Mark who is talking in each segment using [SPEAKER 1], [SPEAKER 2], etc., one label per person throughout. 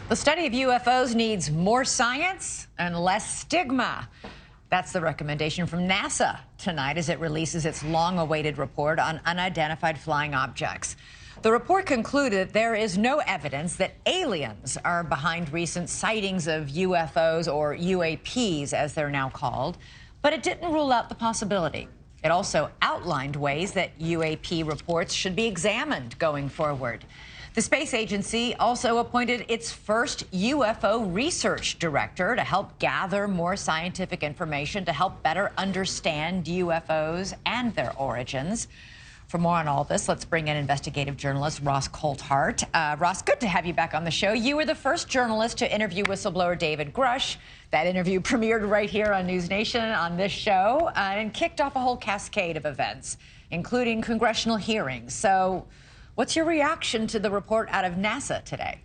[SPEAKER 1] The study of UFOs needs more science and less stigma. That's the recommendation from NASA tonight as it releases its long-awaited report on unidentified flying objects. The report concluded there is no evidence that aliens are behind recent sightings of UFOs, or UAPs as they're now called, but it didn't rule out the possibility. It also outlined ways that UAP reports should be examined going forward. The space agency also appointed its first UFO research director to help gather more scientific information to help better understand UFOs and their origins. For more on all this, let's bring in investigative journalist Ross Coulthart. Ross, good to have you back on the show. You were the first journalist to interview whistleblower David Grush. That interview premiered right here on NewsNation on this show and kicked off a whole cascade of events, including congressional hearings. So what's your reaction to the report out of NASA today?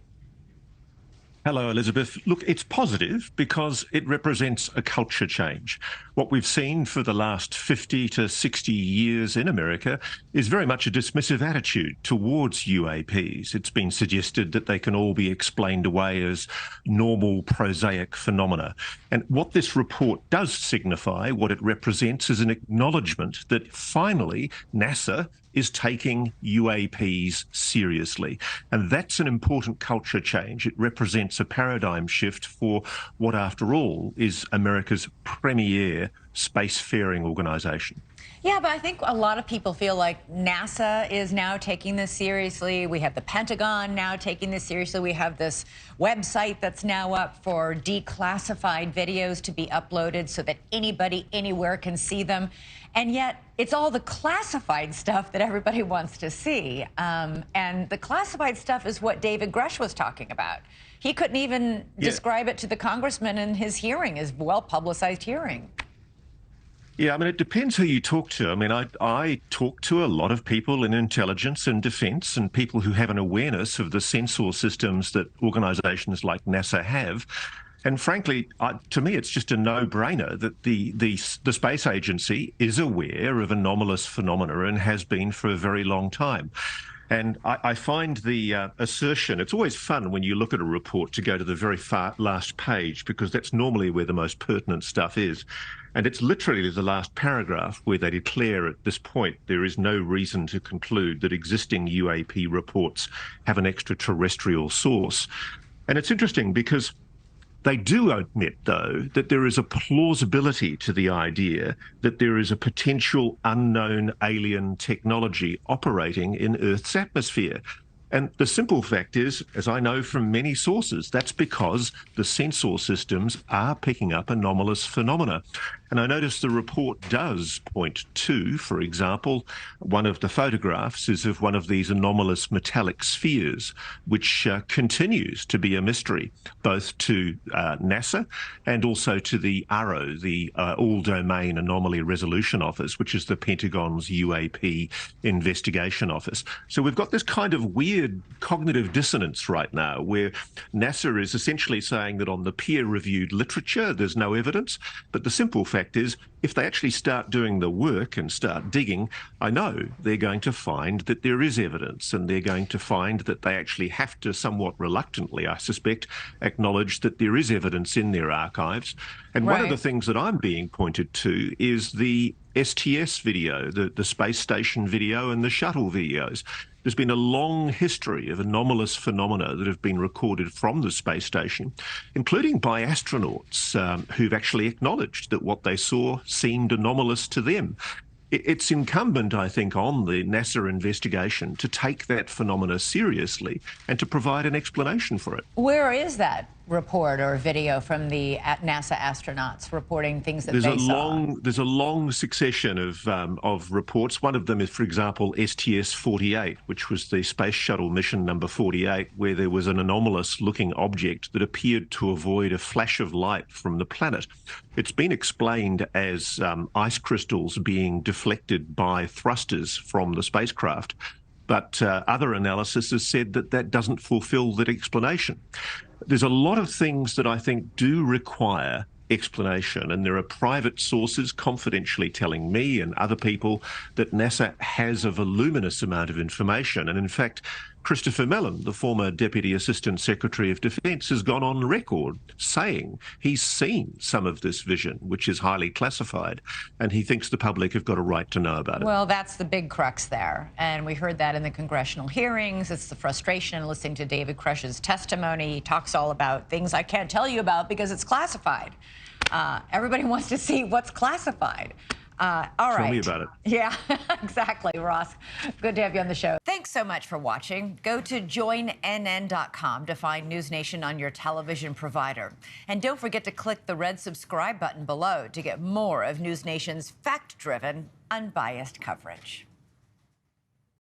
[SPEAKER 2] Hello, Elizabeth. Look, it's positive because it represents a culture change. What we've seen for the last 50 to 60 years in America is very much a dismissive attitude towards UAPs. It's been suggested that they can all be explained away as normal, prosaic phenomena. And what this report does signify, what it represents, is an acknowledgement that finally NASA is taking UAPs seriously. And that's an important culture change. It represents a paradigm shift for what, after all, is America's premier spacefaring organisation.
[SPEAKER 1] Yeah, but I think a lot of people feel like NASA is now taking this seriously. We have the Pentagon now taking this seriously. We have this website that's now up for declassified videos to be uploaded so that anybody anywhere can see them. And yet it's all the classified stuff that everybody wants to see. And the classified stuff is what David Grush was talking about. He couldn't even describe it to the congressman in his hearing, his well-publicized hearing.
[SPEAKER 2] Yeah, I mean, it depends who you talk to. I mean, I talk to a lot of people in intelligence and defence and people who have an awareness of the censor systems that organisations like NASA have. And frankly, to me, it's just a no-brainer that the space agency is aware of anomalous phenomena and has been for a very long time. And I find the assertion, it's always fun when you look at a report to go to the very last page, because that's normally where the most pertinent stuff is. And it's literally the last paragraph where they declare at this point there is no reason to conclude that existing UAP reports have an extraterrestrial source. And it's interesting because they do admit, though, that there is a plausibility to the idea that there is a potential unknown alien technology operating in Earth's atmosphere. And the simple fact is, as I know from many sources, that's because the censor systems are picking up anomalous phenomena. And I notice the report does point to, for example, one of the photographs is of one of these anomalous metallic spheres, which continues to be a mystery, both to NASA and also to the ARRO, the All-Domain Anomaly Resolution Office, which is the Pentagon's UAP investigation office. So we've got this kind of weird cognitive dissonance right now, where NASA is essentially saying that on the peer-reviewed literature, there's no evidence, but the simple fact is, if they actually start doing the work and start digging, I know they're going to find that there is evidence, and they're going to find that they actually have to, somewhat reluctantly, I suspect, acknowledge that there is evidence in their archives. And one of the things that I'm being pointed to is the STS video, the space station video and the shuttle videos. There's been a long history of anomalous phenomena that have been recorded from the space station, including by astronauts who've actually acknowledged that what they saw seemed anomalous to them. It's incumbent, I think, on the NASA investigation to take that phenomena seriously and to provide an explanation for it.
[SPEAKER 1] Where is that report or video from the NASA astronauts reporting things that they saw?
[SPEAKER 2] There's a long succession of reports. One of them is, for example, STS-48, which was the Space Shuttle mission number 48, where there was an anomalous-looking object that appeared to avoid a flash of light from the planet. It's been explained as ice crystals being deflected by thrusters from the spacecraft. But other analysis has said that that doesn't fulfill that explanation. There's a lot of things that I think do require explanation, and there are private sources confidentially telling me and other people that NASA has a voluminous amount of information. And in fact, Christopher Mellon, the former Deputy Assistant Secretary of Defence, has gone on record saying he's seen some of this vision, which is highly classified, and he thinks the public have got a right to know about it.
[SPEAKER 1] Well, that's the big crux there. And we heard that in the congressional hearings. It's the frustration in listening to David Crush's testimony. He talks all about things I can't tell you about because it's classified. Everybody wants to see what's classified. All right.
[SPEAKER 2] Tell me about it.
[SPEAKER 1] Yeah, exactly, Ross. Good to have you on the show. Thanks so much for watching. Go to joinnn.com to find NewsNation on your television provider. And don't forget to click the red subscribe button below to get more of NewsNation's fact-driven, unbiased coverage.